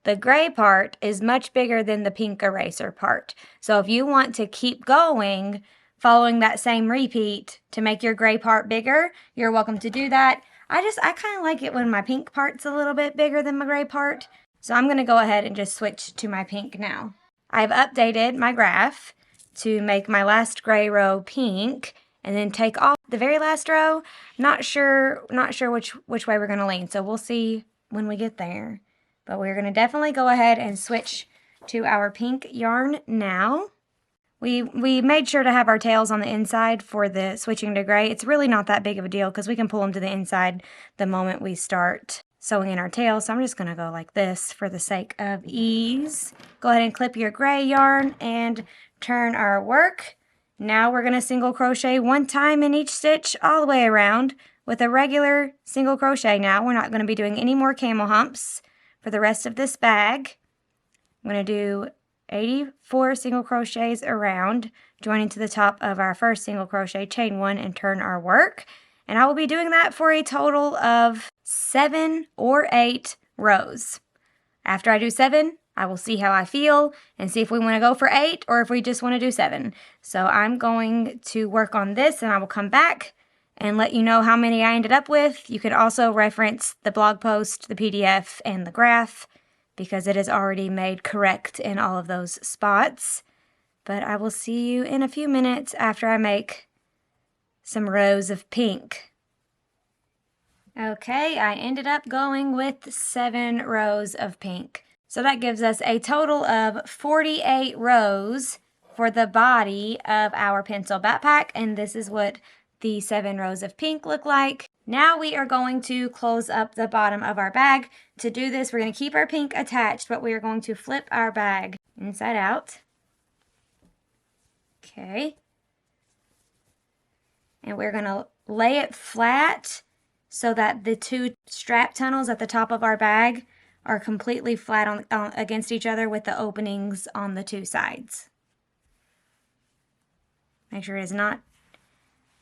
the gray part is much bigger than the pink eraser part. So if you want to keep going, following that same repeat to make your gray part bigger, you're welcome to do that. I kind of like it when my pink part's a little bit bigger than my gray part. So I'm going to go ahead and just switch to my pink now. I've updated my graph to make my last gray row pink and then take off the very last row. Not sure which way we're going to lean. So we'll see when we get there. But we're going to definitely go ahead and switch to our pink yarn now. We made sure to have our tails on the inside for the switching to gray. It's really not that big of a deal because we can pull them to the inside the moment we start sewing in our tail, so I'm just going to go like this for the sake of ease. Go ahead and clip your gray yarn and turn our work. Now we're going to single crochet one time in each stitch all the way around with a regular single crochet. Now we're not going to be doing any more camel humps for the rest of this bag. I'm going to do 84 single crochets around, joining to the top of our first single crochet, chain 1, and turn our work. And I will be doing that for a total of 7 or 8 rows. After I do 7, I will see how I feel and see if we want to go for 8 or if we just want to do 7. So I'm going to work on this and I will come back and let you know how many I ended up with. You could also reference the blog post, the PDF, and the graph because it is already made correct in all of those spots. But I will see you in a few minutes after I make some rows of pink. Okay, I ended up going with 7 rows of pink. So that gives us a total of 48 rows for the body of our pencil backpack, and this is what the 7 rows of pink look like. Now we are going to close up the bottom of our bag. To do this, we're going to keep our pink attached, but we are going to flip our bag inside out. Okay. And we're going to lay it flat so that the 2 strap tunnels at the top of our bag are completely flat on against each other with the openings on the 2 sides. Make sure it is not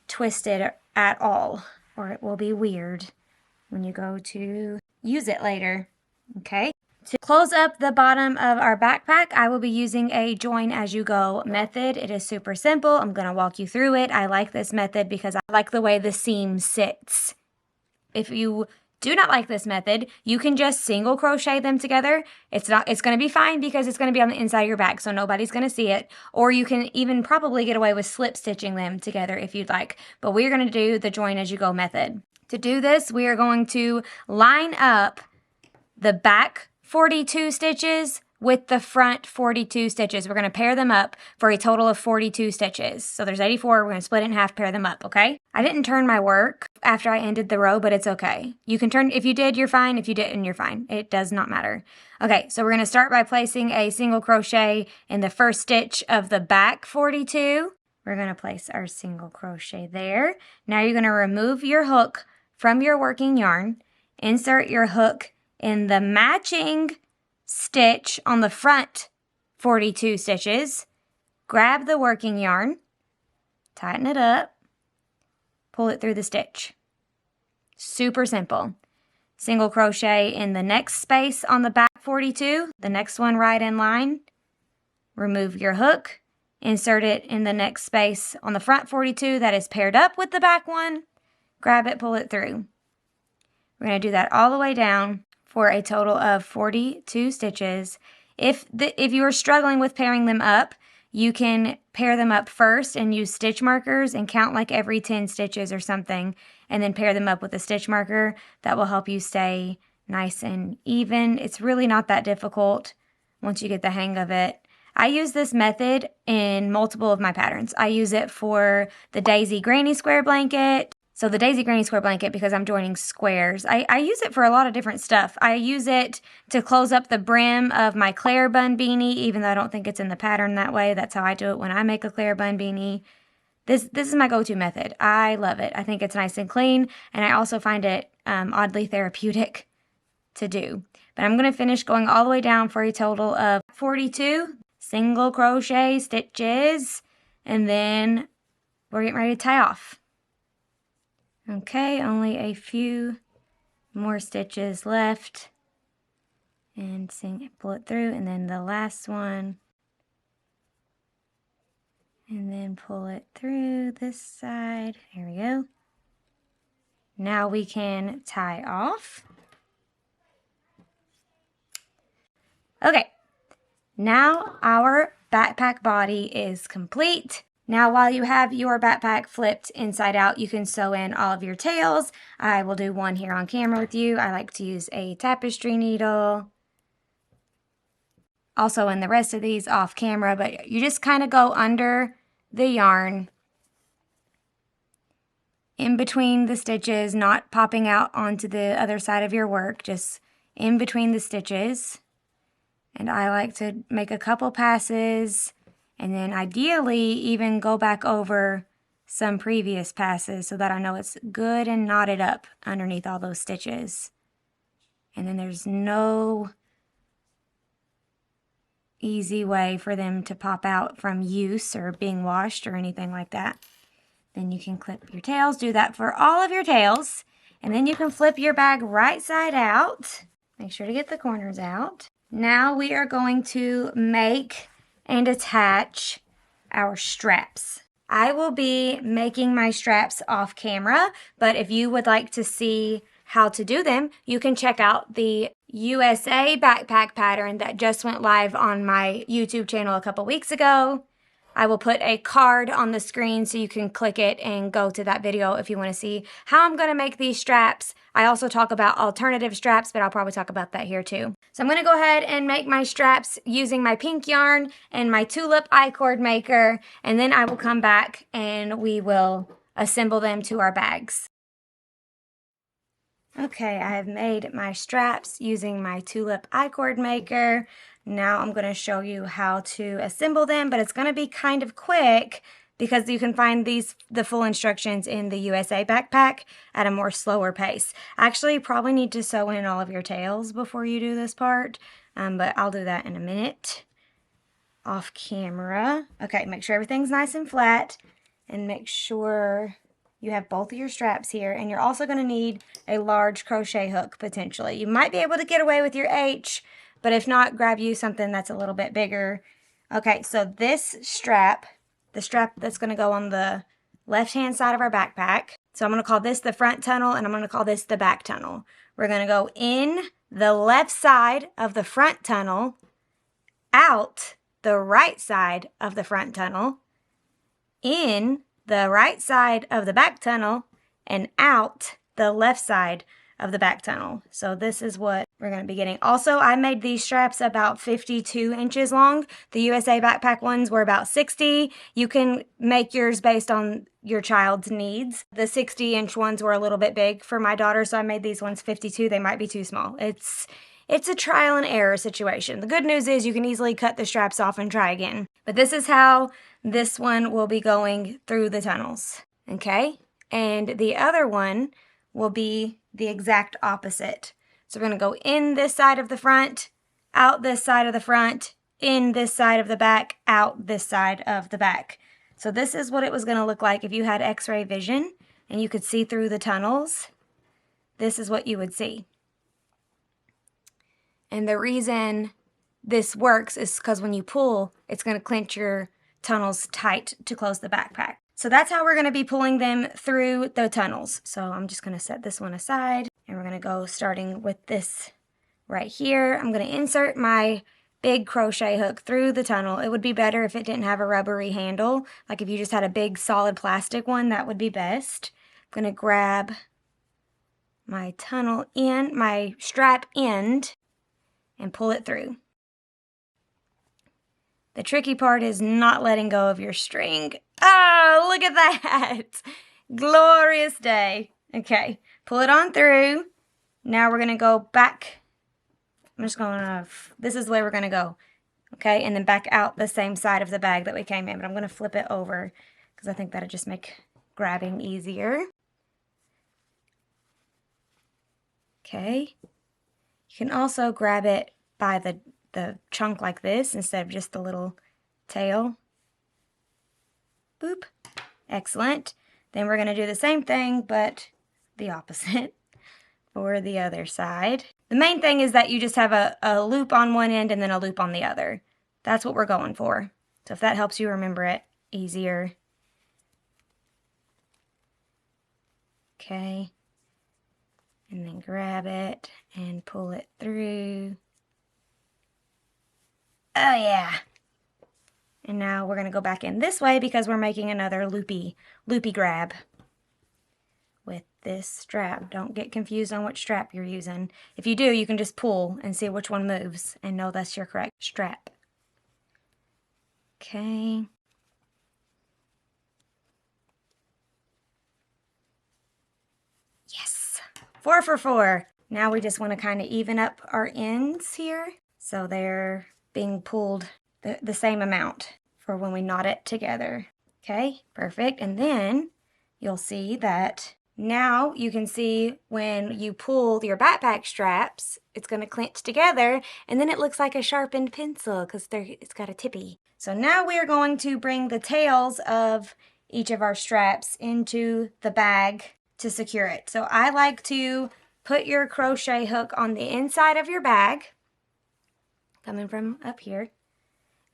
twisted at all, or it will be weird when you go to use it later. Okay. To close up the bottom of our backpack, I will be using a join as you go method. It is super simple. I'm going to walk you through it. I like this method because I like the way the seam sits. If you do not like this method, you can just single crochet them together. It's going to be fine because it's going to be on the inside of your bag, so nobody's going to see it. Or you can even probably get away with slip stitching them together if you'd like. But we're going to do the join as you go method. To do this, we are going to line up the back 42 stitches with the front 42 stitches. We're going to pair them up for a total of 42 stitches. So there's 84. We're going to split it in half, pair them up, okay? I didn't turn my work after I ended the row, but it's okay. You can turn, if you did, you're fine. If you didn't, you're fine. It does not matter. Okay, so we're going to start by placing a single crochet in the first stitch of the back 42. We're going to place our single crochet there. Now you're going to remove your hook from your working yarn, insert your hook in the matching stitch on the front 42 stitches, grab the working yarn, tighten it up, pull it through the stitch. Super simple. Single crochet in the next space on the back 42, the next one right in line, remove your hook, insert it in the next space on the front 42 that is paired up with the back one, grab it, pull it through. We're going to do that all the way down for a total of 42 stitches. If you are struggling with pairing them up, you can pair them up first and use stitch markers and count like every 10 stitches or something, and then pair them up with a stitch marker. That will help you stay nice and even. It's really not that difficult once you get the hang of it. I use this method in multiple of my patterns. I use it for the Daisy Granny Square blanket. So the Daisy Granny Square blanket, because I'm joining squares, I use it for a lot of different stuff. I use it to close up the brim of my Claire bun beanie, even though I don't think it's in the pattern that way. That's how I do it when I make a Claire bun beanie. This is my go-to method. I love it. I think it's nice and clean, and I also find it oddly therapeutic to do. But I'm going to finish going all the way down for a total of 42 single crochet stitches, and then we're getting ready to tie off. Okay, only a few more stitches left, and pull it through, and then the last one, and then pull it through this side. There we go. Now we can tie off. Okay, now our backpack body is complete. Now, while you have your backpack flipped inside out, you can sew in all of your tails. I will do one here on camera with you. I like to use a tapestry needle. Also in the rest of these off camera, but you just kind of go under the yarn in between the stitches, not popping out onto the other side of your work, just in between the stitches. And I like to make a couple passes and then ideally even go back over some previous passes so that I know it's good and knotted up underneath all those stitches. And then there's no easy way for them to pop out from use or being washed or anything like that. Then you can clip your tails. Do that for all of your tails. And then you can flip your bag right side out. Make sure to get the corners out. Now we are going to make and attach our straps. I will be making my straps off camera, but if you would like to see how to do them, you can check out the USA backpack pattern that just went live on my YouTube channel a couple weeks ago. I will put a card on the screen so you can click it and go to that video if you want to see how I'm going to make these straps. I also talk about alternative straps, but I'll probably talk about that here too. So I'm going to go ahead and make my straps using my pink yarn and my tulip I-cord maker, and then I will come back and we will assemble them to our bags. Okay, I have made my straps using my tulip I-cord maker. Now I'm going to show you how to assemble them, but it's going to be kind of quick because you can find the full instructions in the USA backpack at a more slower pace. Actually, you probably need to sew in all of your tails before you do this part, but I'll do that in a minute off camera. Okay, make sure everything's nice and flat and make sure you have both of your straps here, and you're also going to need a large crochet hook potentially. You might be able to get away with your H, but if not, grab you something that's a little bit bigger. Okay, so this strap, the strap that's going to go on the left-hand side of our backpack. So I'm going to call this the front tunnel, and I'm going to call this the back tunnel. We're going to go in the left side of the front tunnel, out the right side of the front tunnel, in the right side of the back tunnel, and out the left side of the back tunnel. So this is what we're going to be getting. Also, I made these straps about 52 inches long. The USA backpack ones were about 60. You can make yours based on your child's needs. The 60-inch ones were a little bit big for my daughter, so I made these ones 52. They might be too small. It's a trial and error situation. The good news is you can easily cut the straps off and try again. But this is how this one will be going through the tunnels, okay? And the other one will be the exact opposite. So we're going to go in this side of the front, out this side of the front, in this side of the back, out this side of the back. So this is what it was going to look like if you had x-ray vision and you could see through the tunnels. This is what you would see. And the reason this works is because when you pull, it's going to clench your tunnels tight to close the backpack. So that's how we're going to be pulling them through the tunnels. So I'm just going to set this one aside, and we're going to go starting with this right here. I'm going to insert my big crochet hook through the tunnel. It would be better if it didn't have a rubbery handle. Like if you just had a big solid plastic one, that would be best. I'm going to grab my tunnel in, my strap end, and pull it through. The tricky part is not letting go of your string. Oh, look at that. Glorious day. Okay, pull it on through. Now we're going to go back. I'm just going to, this is the way we're going to go. Okay, and then back out the same side of the bag that we came in. But I'm going to flip it over because I think that'll just make grabbing easier. Okay. You can also grab it by the chunk like this instead of just the little tail. Boop. Excellent. Then we're going to do the same thing, but the opposite for the other side. The main thing is that you just have a loop on one end and then a loop on the other. That's what we're going for. So if that helps you remember it easier. Okay. And then grab it and pull it through. Oh yeah. And now we're going to go back in this way because we're making another loopy grab with this strap. Don't get confused on which strap you're using. If you do, you can just pull and see which one moves and know that's your correct strap. Okay. 4 for 4. Now we just want to kind of even up our ends here so they're being pulled the same amount for when we knot it together. Okay, perfect. And then you'll see that now you can see when you pull your backpack straps, it's going to clench together, and then it looks like a sharpened pencil because it's got a tippy. So now we are going to bring the tails of each of our straps into the bag to secure it. So I like to put your crochet hook on the inside of your bag, coming from up here,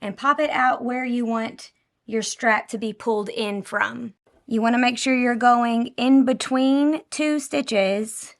and pop it out where you want your strap to be pulled in from. You want to make sure you're going in between 2 stitches.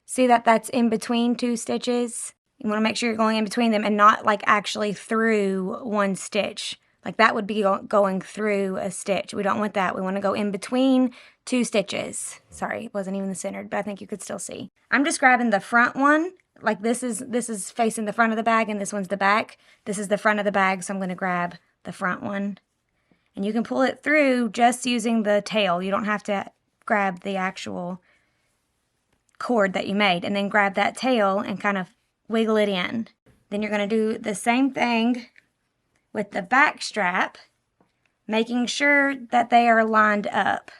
See that that's in between 2 stitches? You want to make sure you're going in between them and not like actually through 1 stitch. Like that would be going through a stitch. We don't want that. We want to go in between 2 stitches. Sorry, it wasn't even centered, but I think you could still see. I'm just grabbing the front one. Like this is facing the front of the bag and this one's the back. This is the front of the bag, so I'm going to grab the front one. And you can pull it through just using the tail. You don't have to grab the actual cord that you made. And then grab that tail and kind of wiggle it in. Then you're going to do the same thing with the back strap, making sure that they are lined up.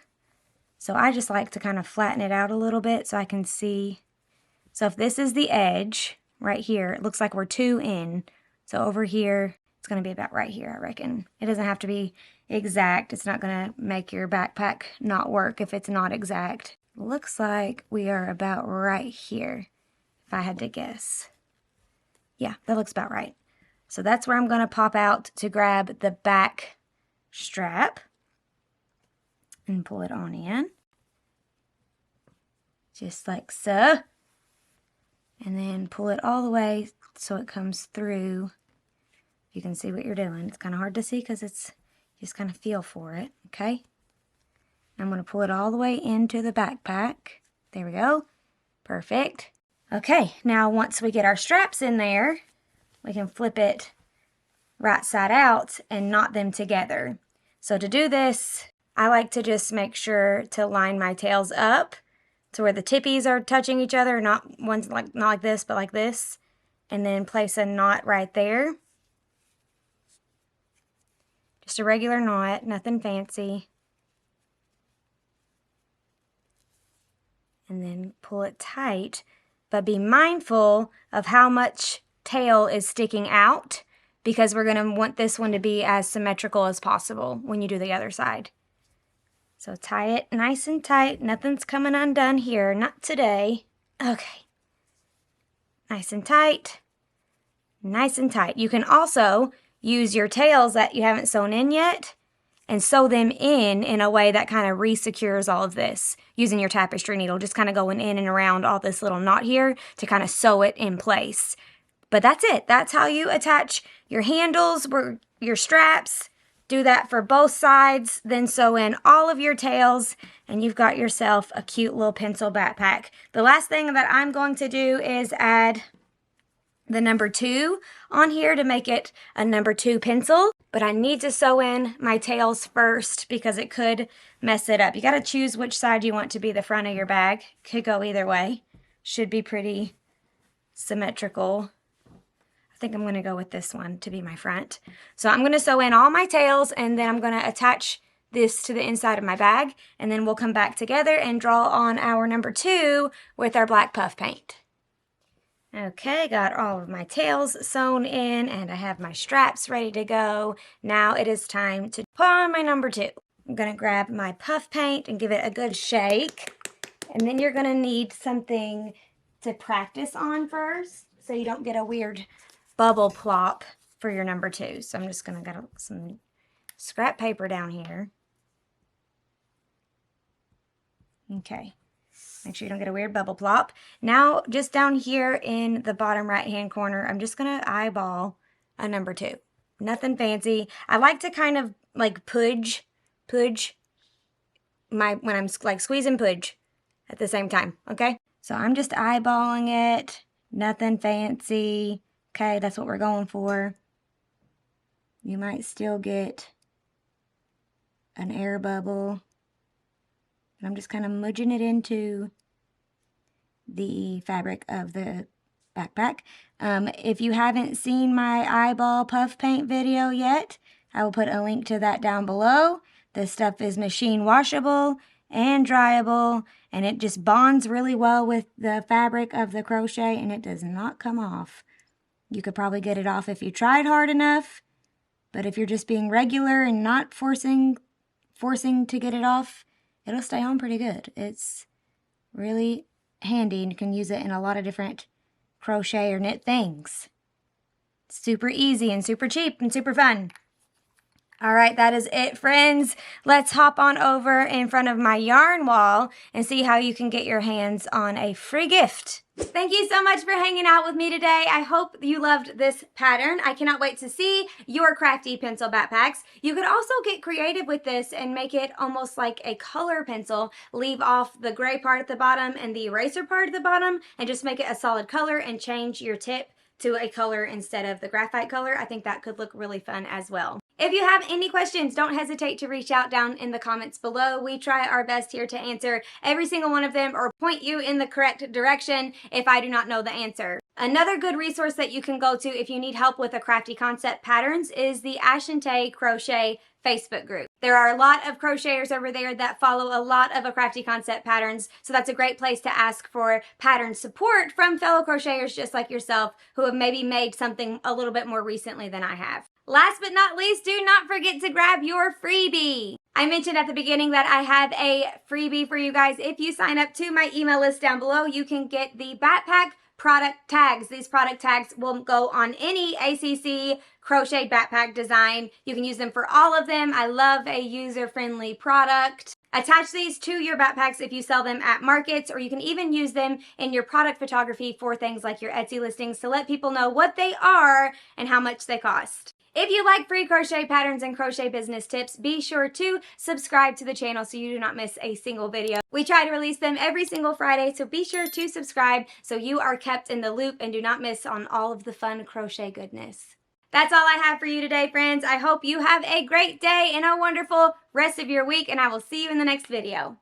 So I just like to kind of flatten it out a little bit so I can see. So if this is the edge right here, it looks like we're 2 in. So over here, it's going to be about right here, I reckon. It doesn't have to be exact. It's not going to make your backpack not work if it's not exact. Looks like we are about right here, if I had to guess. Yeah, that looks about right. So that's where I'm going to pop out to grab the back strap and pull it on in. Just like so. And then pull it all the way so it comes through. You can see what you're doing. It's kind of hard to see because it's just kind of feel for it, okay? I'm going to pull it all the way into the backpack. There we go. Perfect. Okay, now once we get our straps in there, we can flip it right side out and knot them together. So to do this, I like to just make sure to line my tails up to where the tippies are touching each other, not like this, but like this, and then place a knot right there. Just a regular knot, nothing fancy. And then pull it tight, but be mindful of how much tail is sticking out because we're going to want this one to be as symmetrical as possible when you do the other side. So tie it nice and tight. Nothing's coming undone here, not today. Okay. Nice and tight. Nice and tight. You can also use your tails that you haven't sewn in yet and sew them in a way that kind of re-secures all of this using your tapestry needle, just kind of going in and around all this little knot here to kind of sew it in place. But that's it. That's how you attach your handles, your straps. Do that for both sides, then sew in all of your tails, and you've got yourself a cute little pencil backpack. The last thing that I'm going to do is add the number 2 on here to make it a number 2 pencil, but I need to sew in my tails first because it could mess it up. You got to choose which side you want to be the front of your bag. Could go either way. Should be pretty symmetrical. I think I'm going to go with this one to be my front. So I'm going to sew in all my tails and then I'm going to attach this to the inside of my bag and then we'll come back together and draw on our number 2 with our black puff paint. Okay, got all of my tails sewn in and I have my straps ready to go. Now it is time to put on my number 2. I'm going to grab my puff paint and give it a good shake. And then you're going to need something to practice on first so you don't get a weird bubble plop for your number 2. So I'm just going to get some scrap paper down here. Okay. Make sure you don't get a weird bubble plop. Now, just down here in the bottom right-hand corner, I'm just going to eyeball a number 2. Nothing fancy. I like to kind of like pudge when I'm like squeezing pudge at the same time, okay? So I'm just eyeballing it. Nothing fancy. Okay, that's what we're going for. You might still get an air bubble. And I'm just kind of mudging it into the fabric of the backpack. If you haven't seen my eyeball puff paint video yet, I will put a link to that down below. This stuff is machine washable and dryable, and it just bonds really well with the fabric of the crochet, and it does not come off. You could probably get it off if you tried hard enough, but if you're just being regular and not forcing to get it off, it'll stay on pretty good. It's really handy, and you can use it in a lot of different crochet or knit things. Super easy and super cheap and super fun. All right, that is it, friends. Let's hop on over in front of my yarn wall and see how you can get your hands on a free gift. Thank you so much for hanging out with me today. I hope you loved this pattern. I cannot wait to see your crafty pencil backpacks. You could also get creative with this and make it almost like a color pencil. Leave off the gray part at the bottom and the eraser part at the bottom and just make it a solid color and change your tip to a color instead of the graphite color. I think that could look really fun as well. If you have any questions, don't hesitate to reach out down in the comments below. We try our best here to answer every single one of them or point you in the correct direction if I do not know the answer. Another good resource that you can go to if you need help with a crafty concept patterns is the Ashante Crochet Facebook group. There are a lot of crocheters over there that follow a lot of a crafty concept patterns, so that's a great place to ask for pattern support from fellow crocheters just like yourself who have maybe made something a little bit more recently than I have. Last but not least, do not forget to grab your freebie. I mentioned at the beginning that I have a freebie for you guys. If you sign up to my email list down below, you can get the backpack product tags. These product tags will go on any ACC crochet backpack design. You can use them for all of them. I love a user-friendly product. Attach these to your backpacks if you sell them at markets, or you can even use them in your product photography for things like your Etsy listings to let people know what they are and how much they cost. If you like free crochet patterns and crochet business tips, be sure to subscribe to the channel so you do not miss a single video. We try to release them every single Friday, so be sure to subscribe so you are kept in the loop and do not miss on all of the fun crochet goodness. That's all I have for you today, friends. I hope you have a great day and a wonderful rest of your week, and I will see you in the next video.